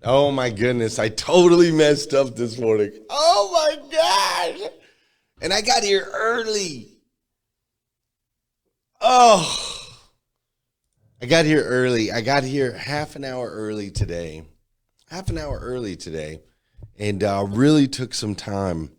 Oh my goodness, I totally messed up this morning. Oh my gosh. And I got here early. Oh, I got here early. I got here half an hour early today. And really took some time.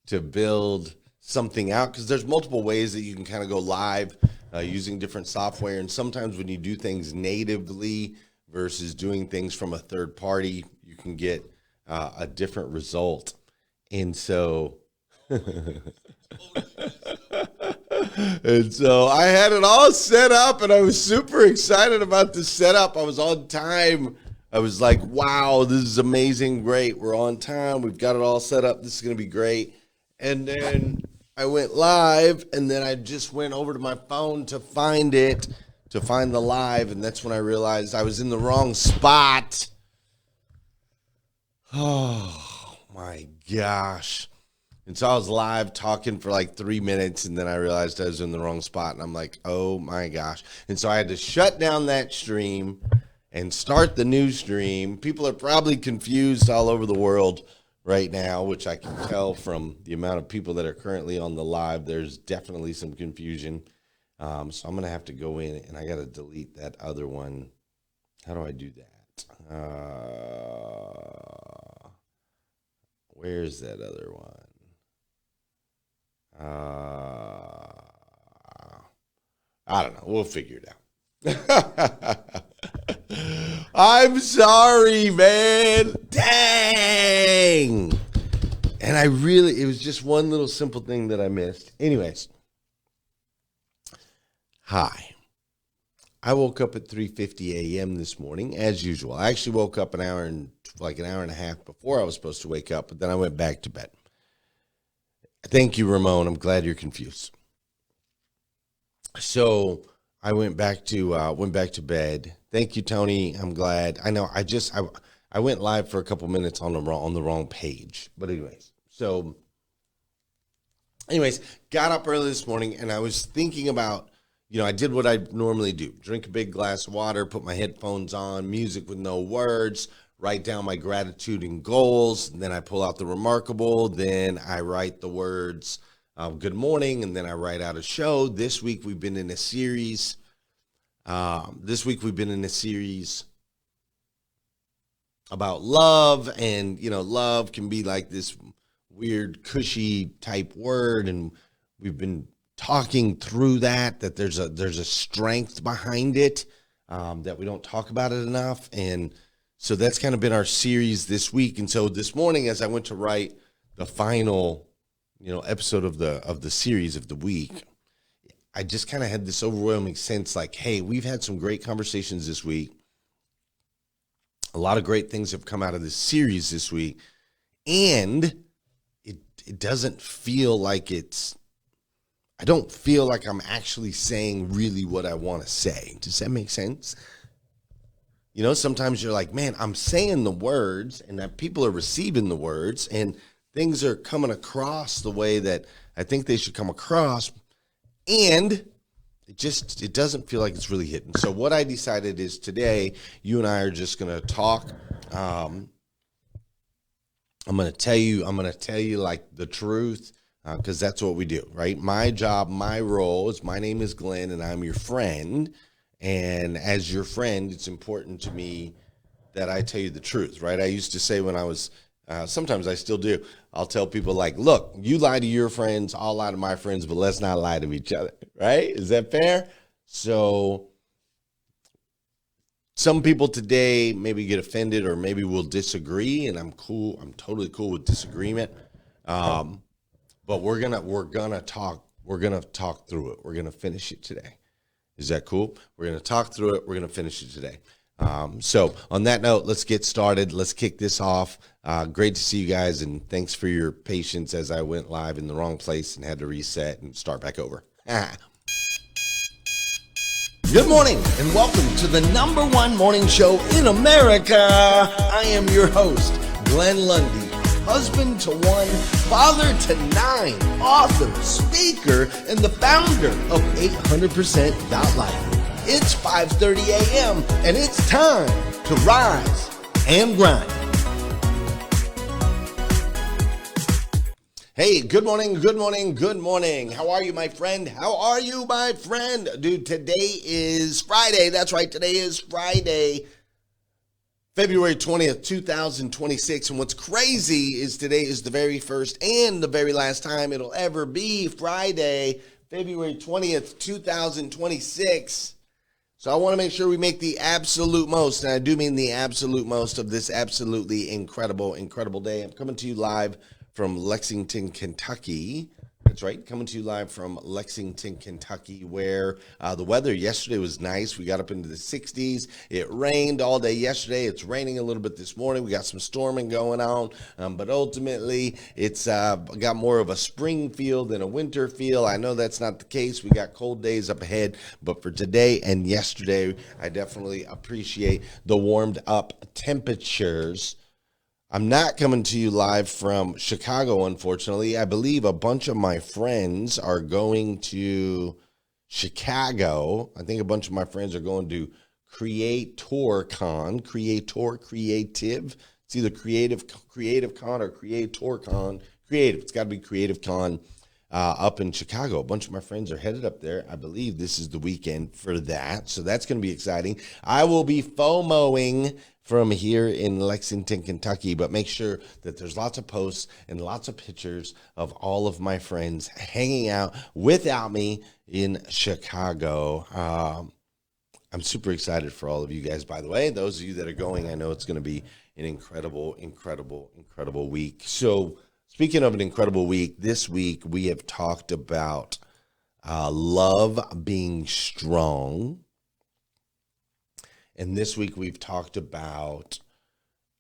To build something out, because there's multiple ways that you can kind of go live using different software. And sometimes when you do things natively versus doing things from a third party, you can get a different result. And so, and so I had it all set up, and I was super excited about the setup. I was on time. I was like, wow, this is amazing. Great. We're on time. We've got it all set up. This is going to be great. And then I went live, and then I just went over to my phone to find it, to find the live, and that's when I realized I was in the wrong spot. Oh, my gosh. And so I was live talking for like 3 minutes, and then I realized I was in the wrong spot, and I'm like, oh, my gosh. And so I had to shut down that stream and start the new stream. People are probably confused all over the world right now, which I can tell from the amount of people that are currently on the live. There's definitely some confusion. So I'm going to have to go in, and I got to delete that other one. How do I do that? Where's that other one? I don't know. We'll figure it out. I'm sorry, man. Dang. And it was just one little simple thing that I missed. Anyways. Hi. I woke up at 3:50 a.m. this morning, as usual. I actually woke up an hour and a half before I was supposed to wake up, but then I went back to bed. Thank you, Ramon. I'm glad you're confused. So I went back to bed. Thank you, Tony. I'm glad. I know. I went live for a couple minutes on the wrong page. But anyways, got up early this morning, and I was thinking about, I did what I normally do: drink a big glass of water, put my headphones on, music with no words, write down my gratitude and goals. And then I pull out the remarkable. Then I write the words good morning, and then I write out a show. This week we've been in a series. About love, and love can be like this weird cushy type word, and we've been talking through that there's a strength behind it, that we don't talk about it enough. And so that's kind of been our series this week. And so this morning, as I went to write the final episode of the series of the week, I just kind of had this overwhelming sense like, hey, we've had some great conversations this week. A lot of great things have come out of this series this week. And it doesn't feel like I don't feel like I'm actually saying really what I want to say. Does that make sense? Sometimes you're like, man, I'm saying the words, and that people are receiving the words, and things are coming across the way that I think they should come across. And it doesn't feel like it's really hitting. So what I decided is today, you and I are just going to talk. I'm going to tell you like the truth, because that's what we do, right? My job, my role is, my name is Glenn, and I'm your friend. And as your friend, it's important to me that I tell you the truth, right? I used to say when I was, sometimes I still do, I'll tell people like, look, you lie to your friends, I'll lie to my friends, but let's not lie to each other, right? Is that fair? So some people today maybe get offended, or maybe will disagree, and I'm cool. I'm totally cool with disagreement. But we're gonna talk through it. We're gonna finish it today. Is that cool? We're gonna talk through it. We're gonna finish it today. So on that note, let's get started. Let's kick this off. Great to see you guys, and thanks for your patience as I went live in the wrong place and had to reset and start back over. Good morning, and welcome to the #1 morning show in America. I am your host, Glenn Lundy, husband to 1, father to 9, author, speaker, and the founder of 800% Life. It's 5:30 a.m. and it's time to rise and grind. Hey, good morning, good morning, good morning. How are you, my friend? How are you, my friend? Dude, today is Friday. That's right, today is Friday, February 20th, 2026. And what's crazy is today is the very first and the very last time it'll ever be Friday, February 20th, 2026. So I want to make sure we make the absolute most, and I do mean the absolute most of this absolutely incredible, incredible day. I'm coming to you live from Lexington, Kentucky. That's right, coming to you live from Lexington, Kentucky, where the weather yesterday was nice. We got up into the 60s. It rained all day yesterday. It's raining a little bit this morning. We got some storming going on, but ultimately it's got more of a spring feel than a winter feel. I know that's not the case. We got cold days up ahead, but for today and yesterday, I definitely appreciate the warmed up temperatures. I'm not coming to you live from Chicago, unfortunately. I believe a bunch of my friends are going to Chicago. I think a bunch of my friends are going to CreatorCon, Creative. It's either Creative Con or CreatorCon. Creative. It's got to be Creative Con up in Chicago. A bunch of my friends are headed up there. I believe this is the weekend for that, so that's going to be exciting. I will be FOMOing from here in Lexington, Kentucky, but make sure that there's lots of posts and lots of pictures of all of my friends hanging out without me in Chicago. I'm super excited for all of you guys, by the way. Those of you that are going, I know it's going to be an incredible, incredible, incredible week. So speaking of an incredible week, this week we have talked about love being strong. And this week we've talked about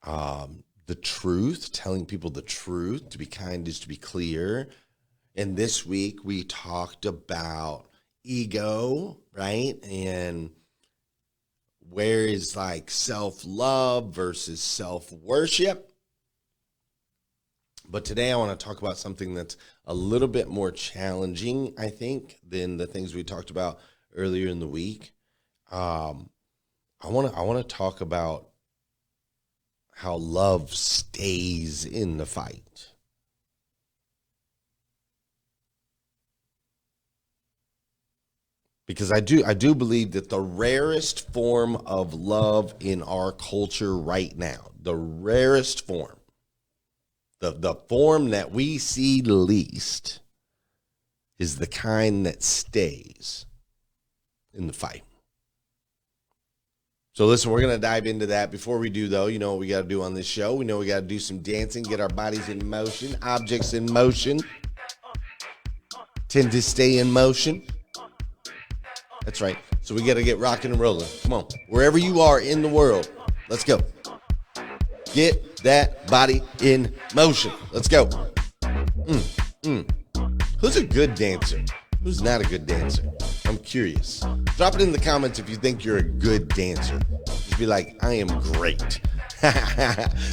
the truth, telling people the truth. To be kind is to be clear. And this week we talked about ego, right? And where is like self-love versus self-worship. But today I want to talk about something that's a little bit more challenging, I think, than the things we talked about earlier in the week. I want to talk about how love stays in the fight. Because I do believe that the rarest form of love in our culture right now, the rarest form, the form that we see least, is the kind that stays in the fight. So listen, we're going to dive into that. Before we do, though, you know what we got to do on this show. We know we got to do some dancing, get our bodies in motion, objects in motion, tend to stay in motion. That's right. So we got to get rocking and rolling. Come on. Wherever you are in the world, let's go. Get that body in motion. Let's go. Who's a good dancer? Who's not a good dancer? I'm curious. Drop it in the comments if you think you're a good dancer. Just be like, I am great.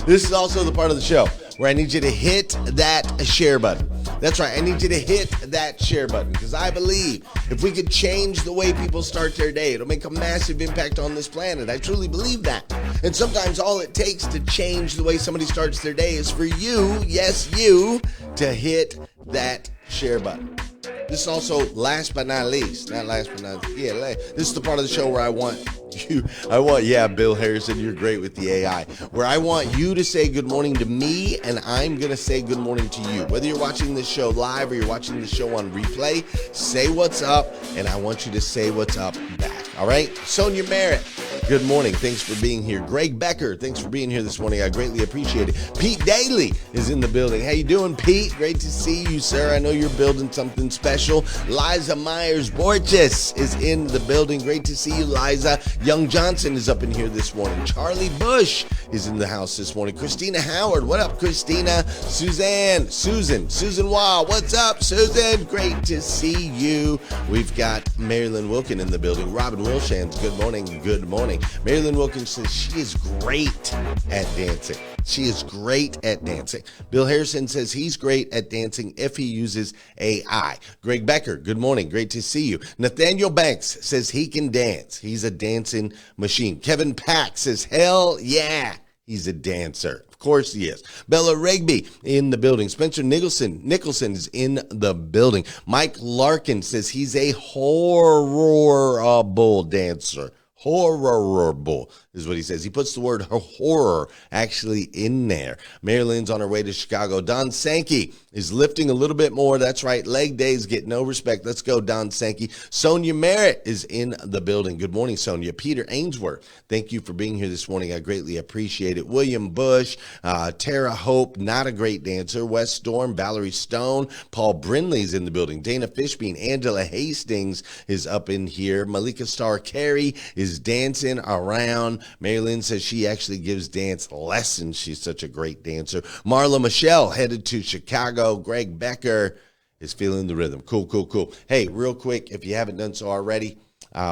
This is also the part of the show where I need you to hit that share button. That's right. I need you to hit that share button because I believe if we could change the way people start their day, it'll make a massive impact on this planet. I truly believe that. And sometimes all it takes to change the way somebody starts their day is for you, yes, you, to hit that share button. This is also this is the part of the show where Bill Harrison, you're great with the AI, where I want you to say good morning to me and I'm going to say good morning to you. Whether you're watching this show live or you're watching the show on replay, say what's up and I want you to say what's up back. All right? Sonia Merritt, good morning. Thanks for being here. Greg Becker, thanks for being here this morning. I greatly appreciate it. Pete Daly is in the building. How you doing, Pete? Great to see you, sir. I know you're building something special. Liza Myers-Borges is in the building. Great to see you, Liza. Young Johnson is up in here this morning. Charlie Bush is in the house this morning. Christina Howard, what up, Christina? Susan Wah, what's up, Susan? Great to see you. We've got Marilyn Wilkin in the building. Robin Wilshans, good morning. morning. Marilyn Wilkins says she is great at dancing. She is great at dancing. Bill Harrison says he's great at dancing if he uses AI. Greg Becker, good morning. Great to see you. Nathaniel Banks says he can dance. He's a dancing machine. Kevin Pack says, hell yeah, he's a dancer. Of course he is. Bella Rigby in the building. Spencer Nicholson is in the building. Mike Larkin says he's a horrible dancer. Horrible is what he says. He puts the word horror actually in there. Marilyn's on her way to Chicago. Don Sankey is lifting a little bit more. That's right. Leg days get no respect. Let's go, Don Sankey. Sonia Merritt is in the building. Good morning, Sonia. Peter Ainsworth, thank you for being here this morning. I greatly appreciate it. William Bush, Tara Hope, not a great dancer. Wes Storm, Valerie Stone, Paul Brindley's in the building. Dana Fishbein, Angela Hastings is up in here. Malika Star Carey is dancing around. Marilyn says she actually gives dance lessons. She's such a great dancer. Marla Michelle headed to Chicago. Greg Becker is feeling the rhythm. Cool. Hey, real quick, if you haven't done so already,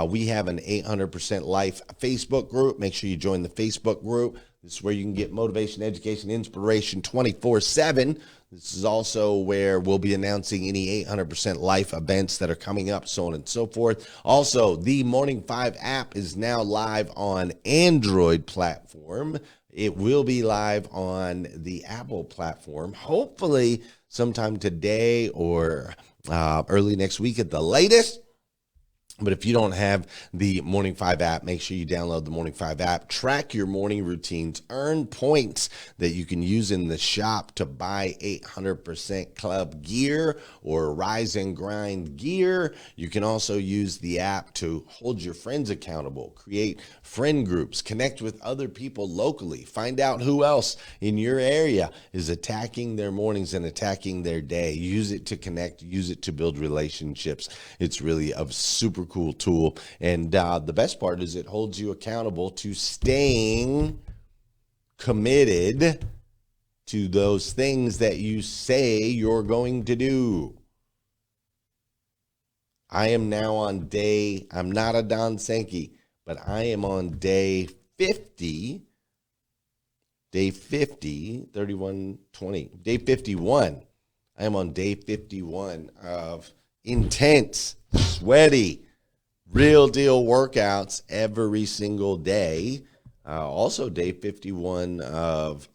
we have an 800% Life Facebook group. Make sure you join the Facebook group. This is where you can get motivation, education, inspiration 24/7. This is also where we'll be announcing any 800% Life events that are coming up, so on and so forth. Also, the Morning 5 app is now live on Android platform. It will be live on the Apple platform, hopefully sometime today or early next week at the latest. But if you don't have the Morning 5 app, make sure you download the Morning 5 app. Track your morning routines. Earn points that you can use in the shop to buy 800% Club gear or Rise and Grind gear. You can also use the app to hold your friends accountable, create friend groups, connect with other people locally, find out who else in your area is attacking their mornings and attacking their day. Use it to connect, use it to build relationships. It's really a super cool tool. And the best part is it holds you accountable to staying committed to those things that you say you're going to do. I am now on I'm not a Don Sankey, but I am on day 50, 31, 20, day 51. I am on day 51 of intense, sweaty, real deal workouts every single day. Also day 51 of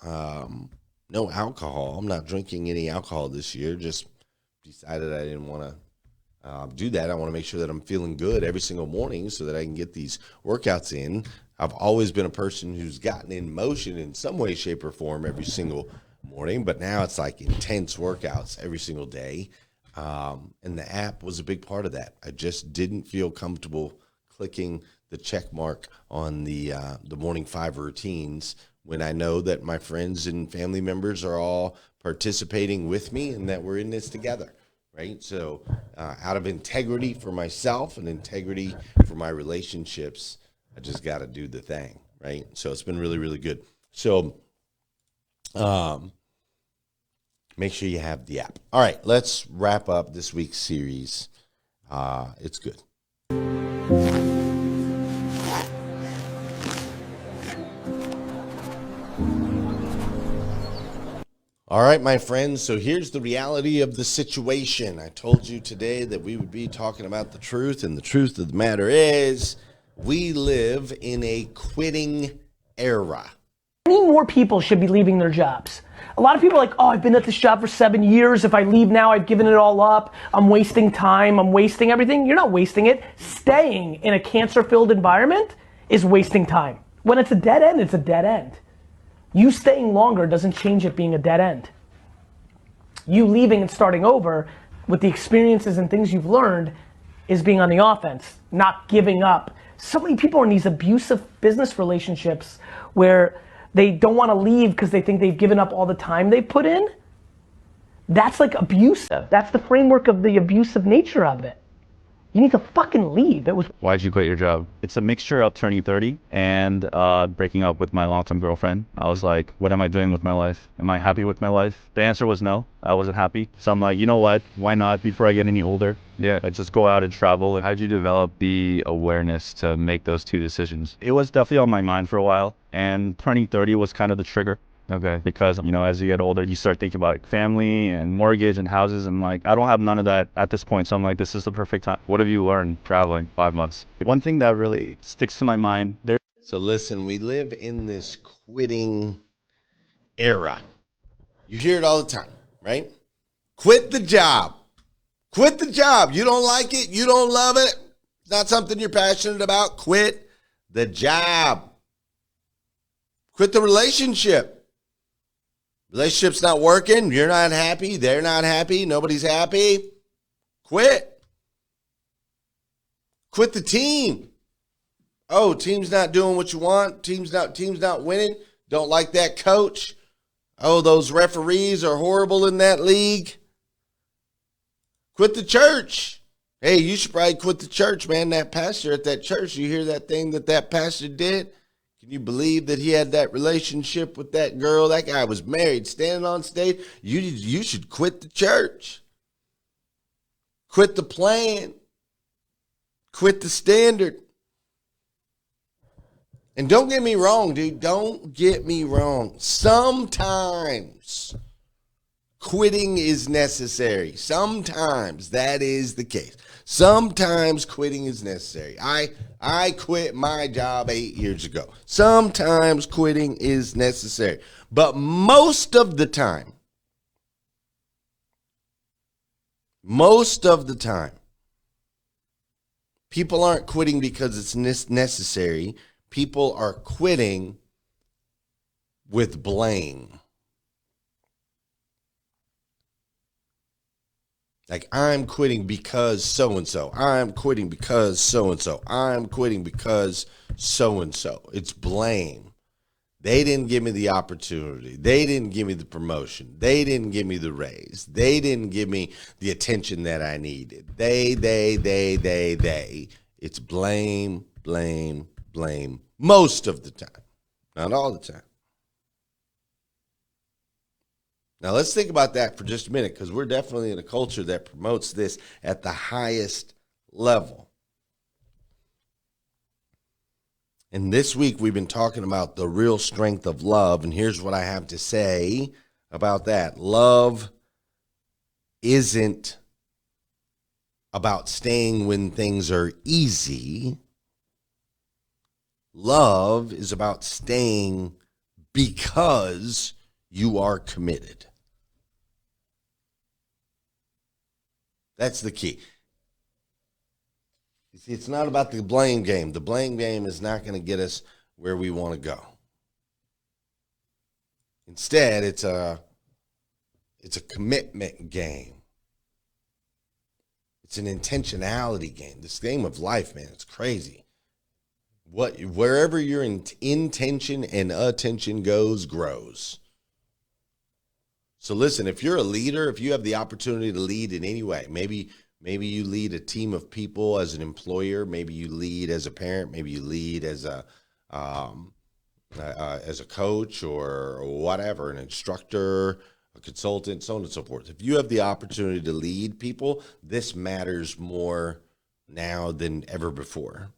no alcohol. I'm not drinking any alcohol this year. Just decided I didn't want to do that. I want to make sure that I'm feeling good every single morning so that I can get these workouts in. I've always been a person who's gotten in motion in some way, shape, or form every single morning, but now it's like intense workouts every single day. And the app was a big part of that. I just didn't feel comfortable clicking the check mark on the Morning 5 routines when I know that my friends and family members are all participating with me and that we're in this together, right? So out of integrity for myself and integrity for my relationships, I just got to do the thing, right? So it's been really, really good. So make sure you have the app. All right, let's wrap up this week's series. It's good. All right, my friends, so here's the reality of the situation. I told you today that we would be talking about the truth, and the truth of the matter is we live in a quitting era. Many more people should be leaving their jobs. A lot of people are like, oh, I've been at this job for 7 years. If I leave now, I've given it all up. I'm wasting time. I'm wasting everything. You're not wasting it. Staying in a cancer-filled environment is wasting time. When it's a dead end, it's a dead end. You staying longer doesn't change it being a dead end. You leaving and starting over with the experiences and things you've learned is being on the offense, not giving up. So many people are in these abusive business relationships where they don't want to leave because they think they've given up all the time they've put in. That's like abusive. That's the framework of the abusive nature of it. You need to fucking leave. It was Why'd you quit your job? It's a mixture of turning 30 and breaking up with my long-term girlfriend. I was like, what am I doing with my life? Am I happy with my life? The answer was no. I wasn't happy. So I'm like, you know what? Why not before I get any older? Yeah, I just go out and travel. How'd you develop the awareness to make those two decisions? It was definitely on my mind for a while, and turning 30 was kind of the trigger. Okay. Because, as you get older, you start thinking about family and mortgage and houses. And like, I don't have none of that at this point. So I'm like, this is the perfect time. What have you learned traveling 5 months? One thing that really sticks to my mind, So listen, we live in this quitting era. You hear it all the time, right? Quit the job. Quit the job. You don't like it. You don't love it. It's not something you're passionate about. Quit the job. Quit the relationship. Relationship's not working. You're not happy. They're not happy. Nobody's happy. Quit. Quit the team. Oh, team's not doing what you want. Team's not winning. Don't like that coach. Oh, those referees are horrible in that league. Quit the church. Hey, you should probably quit the church, man. That pastor at that church, you hear that thing that pastor did? Can you believe that he had that relationship with that girl? That guy was married, standing on stage. You should quit the church. Quit the plan. Quit the standard. And don't get me wrong, dude. Don't get me wrong. Sometimes quitting is necessary. Sometimes that is the case. Sometimes quitting is necessary. I quit my job 8 years ago. Sometimes quitting is necessary. But most of the time, people aren't quitting because it's necessary. People are quitting with blame. Like, I'm quitting because so-and-so. I'm quitting because so-and-so. I'm quitting because so-and-so. It's blame. They didn't give me the opportunity. They didn't give me the promotion. They didn't give me the raise. They didn't give me the attention that I needed. They. It's blame, blame, blame most of the time. Not all the time. Now, let's think about that for just a minute, because we're definitely in a culture that promotes this at the highest level. And this week, we've been talking about the real strength of love, and here's what I have to say about that. Love isn't about staying when things are easy. Love is about staying because you are committed. That's the key. You see, it's not about the blame game. The blame game is not going to get us where we want to go. Instead, it's a commitment game. It's an intentionality game. This game of life, man, it's crazy. Wherever your intention and attention goes, grows. So listen, if you're a leader, if you have the opportunity to lead in any way, maybe you lead a team of people as an employer, maybe you lead as a parent, maybe you lead as a coach or whatever, an instructor, a consultant, so on and so forth. If you have the opportunity to lead people, this matters more now than ever before.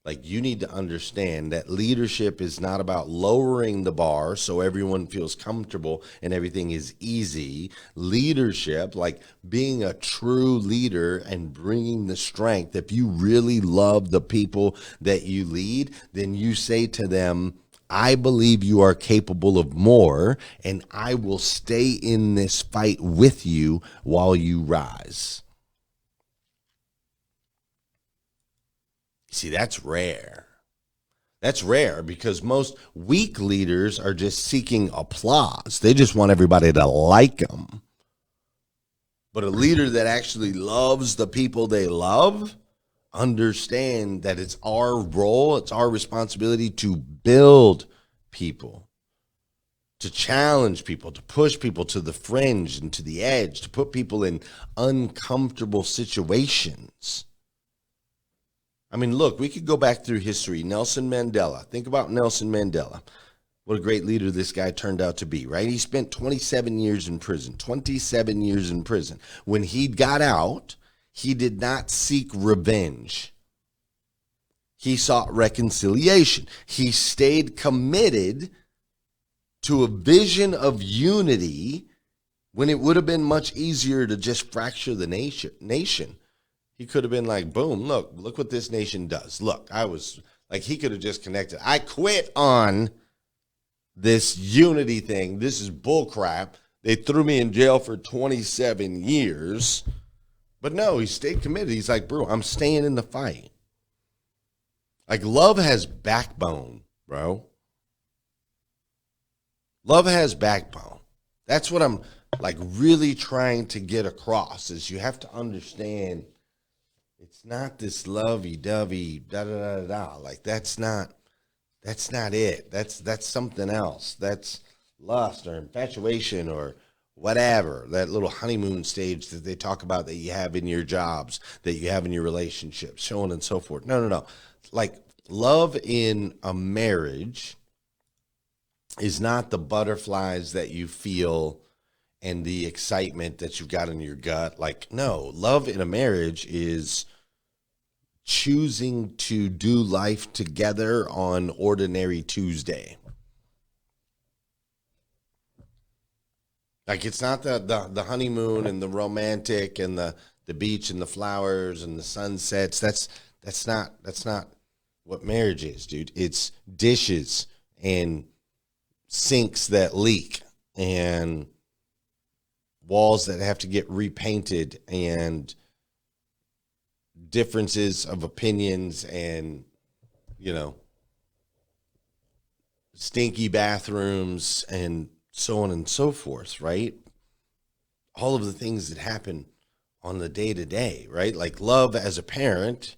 Like, you need to understand that leadership is not about lowering the bar so everyone feels comfortable and everything is easy. Leadership, like being a true leader and bringing the strength, if you really love the people that you lead, then you say to them, I believe you are capable of more, and I will stay in this fight with you while you rise. See, that's rare. That's rare because most weak leaders are just seeking applause. They just want everybody to like them. But a leader that actually loves the people they love understand that it's our role, it's our responsibility to build people, to challenge people, to push people to the fringe and to the edge, to put people in uncomfortable situations. I mean, look, we could go back through history. Nelson Mandela. Think about Nelson Mandela. What a great leader this guy turned out to be, right? He spent 27 years in prison, 27 years in prison. When he got out, he did not seek revenge. He sought reconciliation. He stayed committed to a vision of unity when it would have been much easier to just fracture the nation. He could have been like, boom, look what this nation does. Look, he could have just connected. I quit on this unity thing. This is bullcrap. They threw me in jail for 27 years. But no, he stayed committed. He's like, bro, I'm staying in the fight. Like, love has backbone, bro. Love has backbone. That's what I'm like really trying to get across, is you have to understand it's not this lovey-dovey da-da-da-da. Like, that's not it. That's something else. That's lust or infatuation or whatever, that little honeymoon stage that they talk about that you have in your jobs, that you have in your relationships, so on and so forth. No. Like, love in a marriage is not the butterflies that you feel and the excitement that you've got in your gut. Like, no, love in a marriage is choosing to do life together on ordinary Tuesday. Like, it's not the honeymoon and the romantic and the beach and the flowers and the sunsets. That's not what marriage is, dude. It's dishes and sinks that leak and walls that have to get repainted and differences of opinions and, stinky bathrooms and so on and so forth, right? All of the things that happen on the day-to-day, right? Like, love as a parent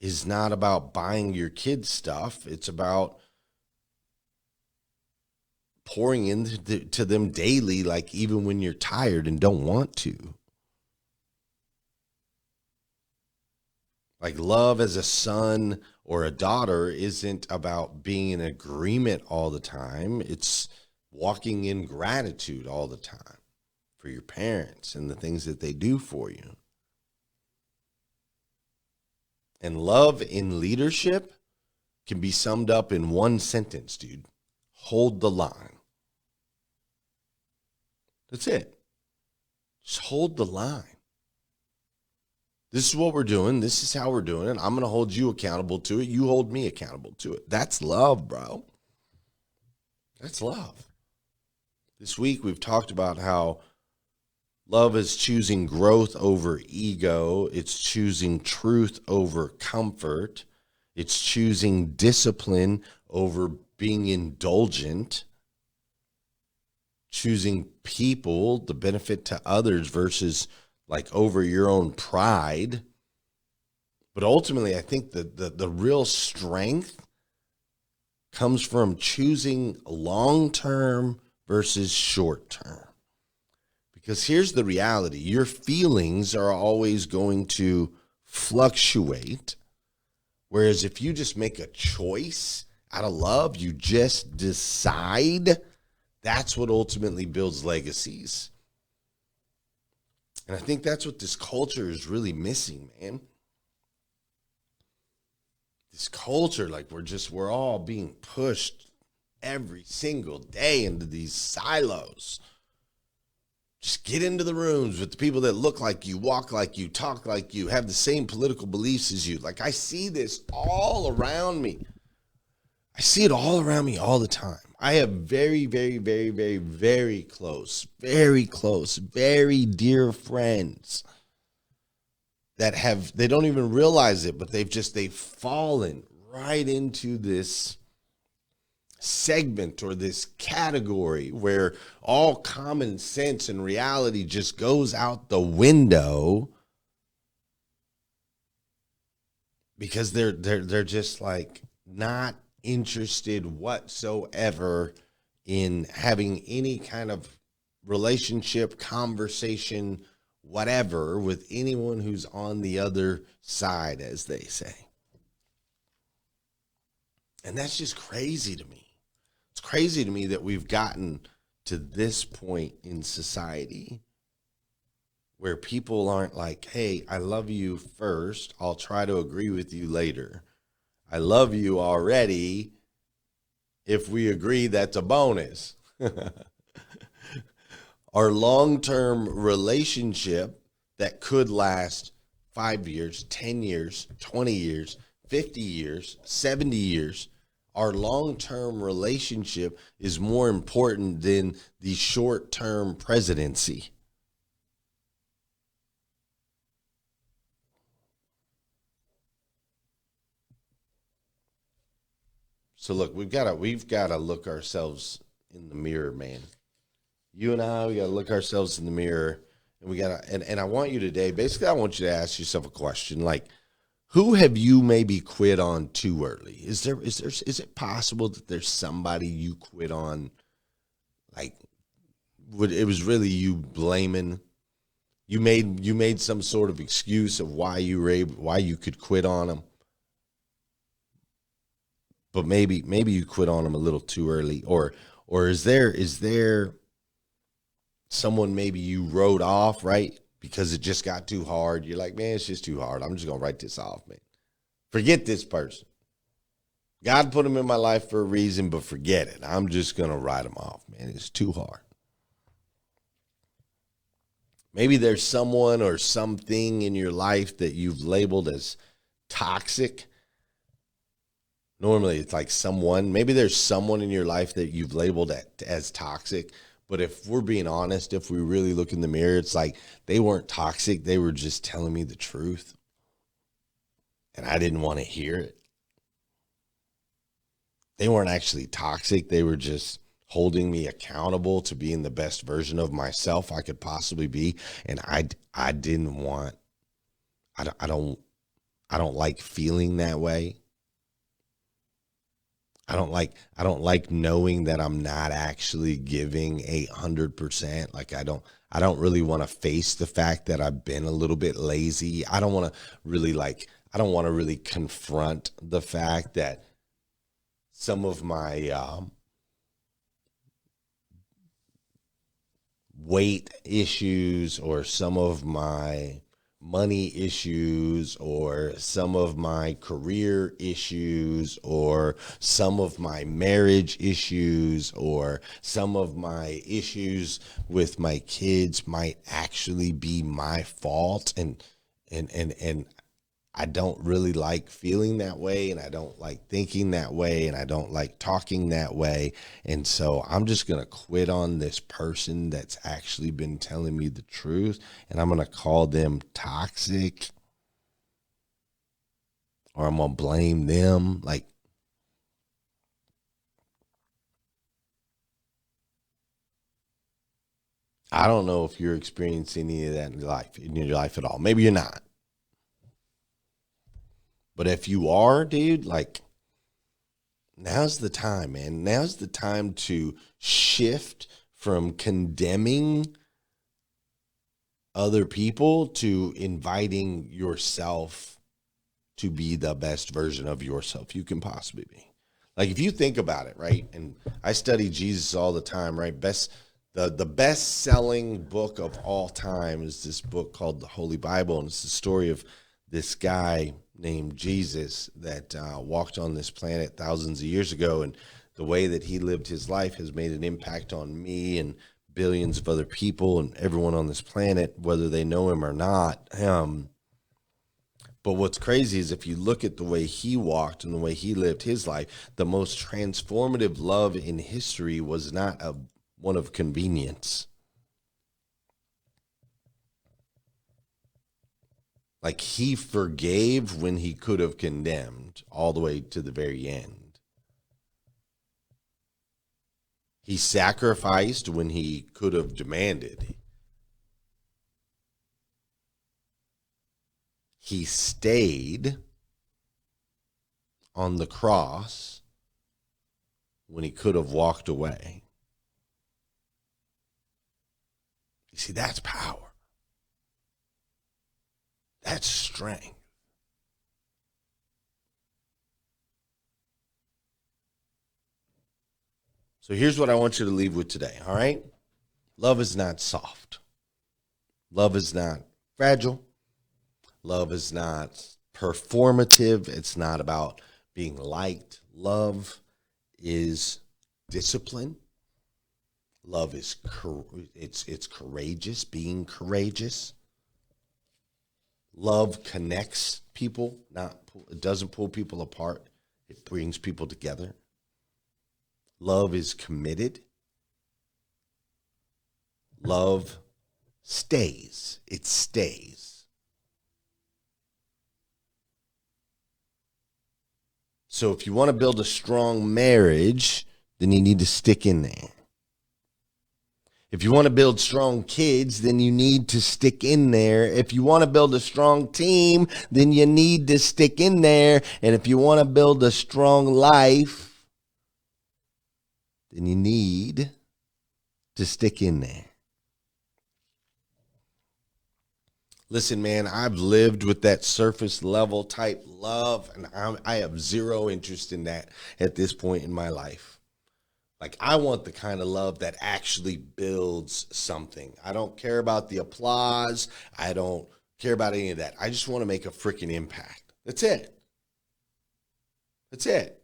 is not about buying your kids stuff. It's about pouring into them daily, like even when you're tired and don't want to. Like, love as a son or a daughter isn't about being in agreement all the time. It's walking in gratitude all the time for your parents and the things that they do for you. And love in leadership can be summed up in one sentence, dude. Hold the line. That's it. Just hold the line. This is what we're doing. This is how we're doing it. I'm going to hold you accountable to it. You hold me accountable to it. That's love, bro. That's love. This week we've talked about how love is choosing growth over ego. It's choosing truth over comfort. It's choosing discipline over being indulgent. Choosing people, the benefit to others versus like over your own pride. But ultimately, I think the real strength comes from choosing long-term versus short-term. Because here's the reality. Your feelings are always going to fluctuate. Whereas if you just make a choice out of love, you just decide, that's what ultimately builds legacies. And I think that's what this culture is really missing, man. This culture, like we're all being pushed every single day into these silos. Just get into the rooms with the people that look like you, walk like you, talk like you, have the same political beliefs as you. Like, I see this all around me. I see it all around me all the time. I have very, very, very, very, very close, very dear friends that they don't even realize it, but they've fallen right into this segment or this category where all common sense and reality just goes out the window because they're just like not interested whatsoever in having any kind of relationship, conversation, whatever, with anyone who's on the other side, as they say. And that's just crazy to me. It's crazy to me that we've gotten to this point in society where people aren't like, hey, I love you first. I'll try to agree with you later. I love you already. If we agree, that's a bonus. Our long-term relationship that could last 5 years, 10 years, 20 years, 50 years, 70 years, our long-term relationship is more important than the short-term presidency. So look, we've got to look ourselves in the mirror, man. You and I, we got to look ourselves in the mirror, and we got to, and I want you today, basically, I want you to ask yourself a question like, who have you maybe quit on too early? Is it possible that there's somebody you quit on, like, it was really you blaming, you made some sort of excuse of why you could quit on them, but maybe you quit on them a little too early, or is there someone maybe you wrote off, right? Because it just got too hard. You're like, man, it's just too hard. I'm just going to write this off, man. Forget this person. God put them in my life for a reason, but forget it. I'm just going to write them off, man. It's too hard. Maybe there's someone or something in your life that you've labeled as toxic. Normally it's like someone, maybe there's someone in your life that you've labeled as toxic. But if we're being honest, if we really look in the mirror, it's like they weren't toxic. They were just telling me the truth. And I didn't want to hear it. They weren't actually toxic. They were just holding me accountable to being the best version of myself I could possibly be. And I didn't want, I don't like feeling that way. I don't like knowing that I'm not actually giving 100%. Like I don't really want to face the fact that I've been a little bit lazy. I don't want to really confront the fact that some of my weight issues or some of my money issues or some of my career issues or some of my marriage issues or some of my issues with my kids might actually be my fault, and I don't really like feeling that way, and I don't like thinking that way, and I don't like talking that way. And so I'm just going to quit on this person that's actually been telling me the truth, and I'm going to call them toxic, or I'm going to blame them. Like, I don't know if you're experiencing any of that in your life at all. Maybe you're not. But if you are, dude, like, now's the time, man. Now's the time to shift from condemning other people to inviting yourself to be the best version of yourself you can possibly be. Like, if you think about it, right? And I study Jesus all the time, right? The best-selling book of all time is this book called the Holy Bible, and it's the story of this guy named Jesus that walked on this planet thousands of years ago, and the way that he lived his life has made an impact on me and billions of other people and everyone on this planet, whether they know him or not. But what's crazy is if you look at the way he walked and the way he lived his life, the most transformative love in history was not one of convenience. Like, he forgave when he could have condemned all the way to the very end. He sacrificed when he could have demanded. He stayed on the cross when he could have walked away. You see, that's power. That's strength. So here's what I want you to leave with today, all right? Love is not soft. Love is not fragile. Love is not performative. It's not about being liked. Love is discipline. Love is it's courageous, being courageous. Love connects people, it doesn't pull people apart. It brings people together. Love is committed. Love stays. It stays. So if you want to build a strong marriage, then you need to stick in there. If you want to build strong kids, then you need to stick in there. If you want to build a strong team, then you need to stick in there. And if you want to build a strong life, then you need to stick in there. Listen, man, I've lived with that surface level type love, and I have zero interest in that at this point in my life. Like, I want the kind of love that actually builds something. I don't care about the applause. I don't care about any of that. I just want to make a freaking impact. That's it. That's it.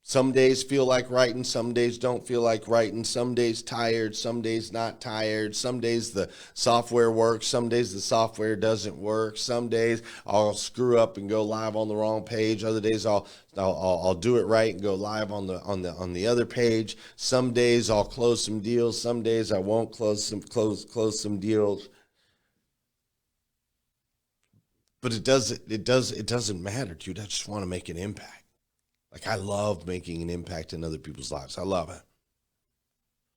Some days feel like writing, some days don't feel like writing, some days tired, some days not tired, some days the software works, some days the software doesn't work, some days I'll screw up and go live on the wrong page, other days I'll do it right and go live on the other page. Some days I'll close some deals, some days I won't close some deals. But it doesn't matter, dude. I just want to make an impact. Like, I love making an impact in other people's lives. I love it.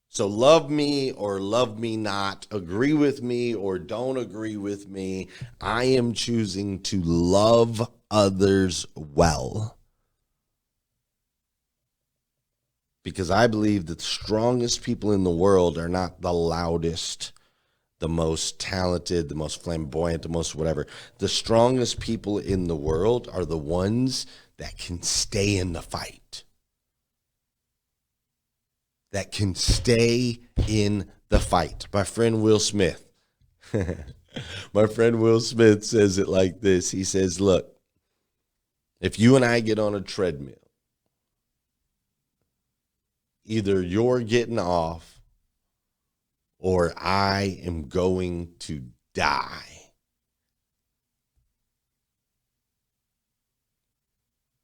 So love me or love me not, agree with me or don't agree with me. I am choosing to love others well. Because I believe that the strongest people in the world are not the loudest, the most talented, the most flamboyant, the most whatever. The strongest people in the world are the ones that can stay in the fight. That can stay in the fight. My friend Will Smith. My friend Will Smith says it like this. He says, look, if you and I get on a treadmill, either you're getting off or I am going to die.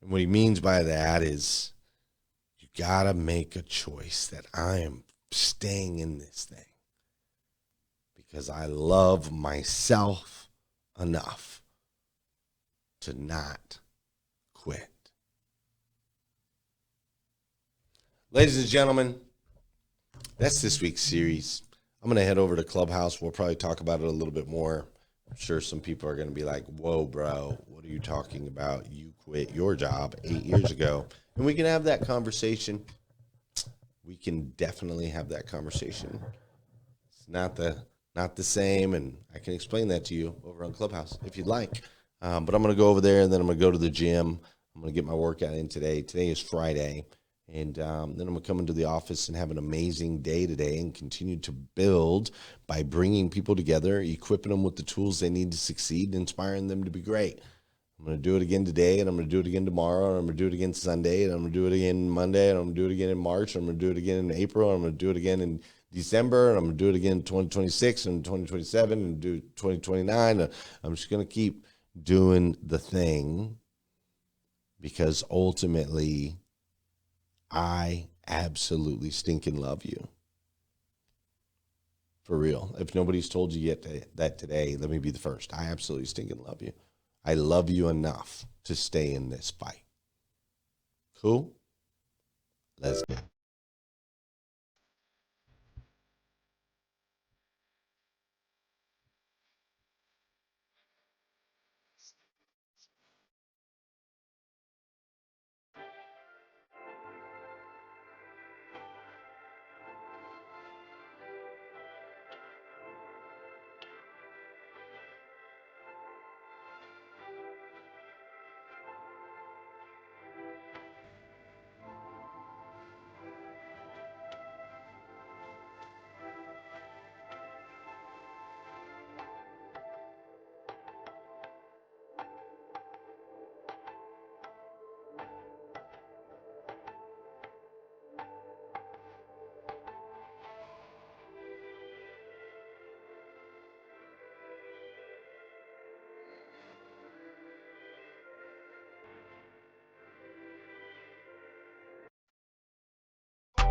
And what he means by that is you got to make a choice that I am staying in this thing because I love myself enough to not quit. Ladies and gentlemen, that's this week's series. I'm going to head over to Clubhouse. We'll probably talk about it a little bit more. I'm sure some people are going to be like, whoa, bro, what are you talking about? You quit your job 8 years ago. And we can have that conversation. We can definitely have that conversation. It's not the same, and I can explain that to you over on Clubhouse if you'd like. But I'm going to go over there, and then I'm going to go to the gym. I'm going to get my workout in today. Today is Friday. And then I'm going to come into the office and have an amazing day today and continue to build by bringing people together, equipping them with the tools they need to succeed, and inspiring them to be great. I'm going to do it again today, and I'm going to do it again tomorrow, and I'm going to do it again Sunday, and I'm going to do it again Monday, and I'm going to do it again in March, and I'm going to do it again in April, and I'm going to do it again in December, and I'm going to do it again in 2026 and 2027 and do 2029. And I'm just going to keep doing the thing because ultimately I absolutely stinking love you. For real. If nobody's told you yet that today, let me be the first. I absolutely stinking love you. I love you enough to stay in this fight. Cool? Let's go.